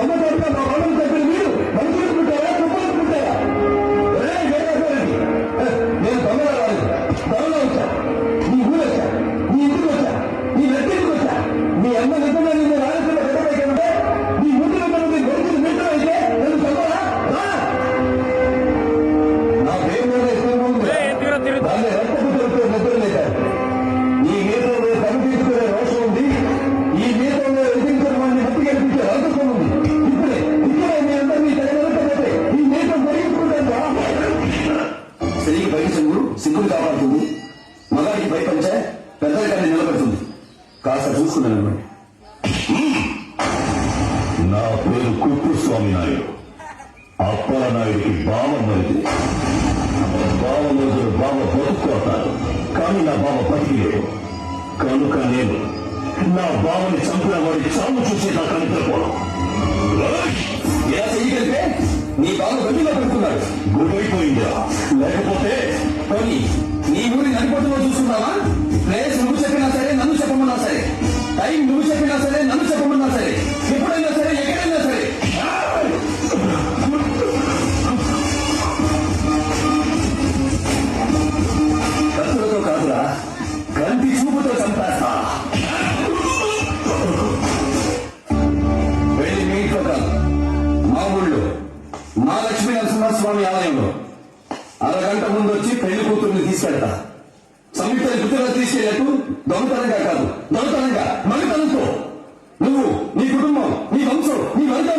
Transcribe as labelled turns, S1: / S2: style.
S1: దొంగతోటగా మా వాళ్ళని చెప్పిన మీరు మనుషులు పుట్టారా కుప్పలు పుట్టారా? నేను దొంగలా రాలేదు, దొంగలా వచ్చా. నీ ఊరు వచ్చా, నీ ఇంటికి వచ్చా, నీ వ్యక్తికి వచ్చా. మీ అమ్మ నిజంగా నిన్ను రాజకీయ గడపైతే నీ ఊరిలో మనకి గొంతులు మిత్రం అయితే నేను దొంగలా నా పేరు మీద దాన్ని రక్తపు తెలుపుతూ నిద్రలేశారు. ఈ నేతంలో కనిపించుకునే రోషం ఉంది, ఈ నేతంలో ఎదిరించిన వాడిని హత్య కనిపించే అదృష్టం ఉంది. ఇప్పుడే మీ అందరినీ తెగనకపోతే ఈ నేతం జరిగించుకుంటాను. స్త్రీకి బయట సింగులు కాపాడుతుంది, మగాడికి భయపంచే పెద్దరికాన్ని నిలబెడుతుంది. కాస్త చూసుకున్నాను.
S2: నా పేరు కుప్పస్వామి నాయుడు. అప్పల నాయుడికి బావ మరిది. బావ రోజులు బావ బతుకుతారు, కానీ నా బావ బతికిలేడు. కనుక నేను నా బావని చంపిన వాడి చావు చూసేదాకా నిద్రపోవడం.
S1: ఇలా చెయ్యగలిగితే నీ బావ గడ్డిలో పెడుతున్నాడు.
S2: గురైపోయిందా? లేకపోతే
S1: కానీ నీ ఊరి నడిపోతులో చూస్తున్నావా? ప్లేస్ నువ్వు చెప్పినా సరే, నన్ను చెప్పమన్నా సరే, టైం నువ్వు చెప్పినా సరే, నన్ను చెప్పమన్నా సరే, ఎప్పుడైనా సరే, ఎక్కడైనా సరే. కత్తులతో కాదురా, కంటి చూపుతో చంపేస్తా. వెళ్ళి మీ ఇంట్లో కాదు, మా ఊళ్ళో మా లక్ష్మీ నరసింహస్వామి ఆలయంలో అరగంట ముందు వచ్చి పెళ్లి కూతుర్ని తీసుకెళ్తా. సంయుక్త గుర్తుగా తీసుకెళ్ళట్టు దొంగతనంగా కాదు, దొంగతనంగా మగతనంతో నువ్వు, నీ కుటుంబం, నీ వంశం, నీ వర్గం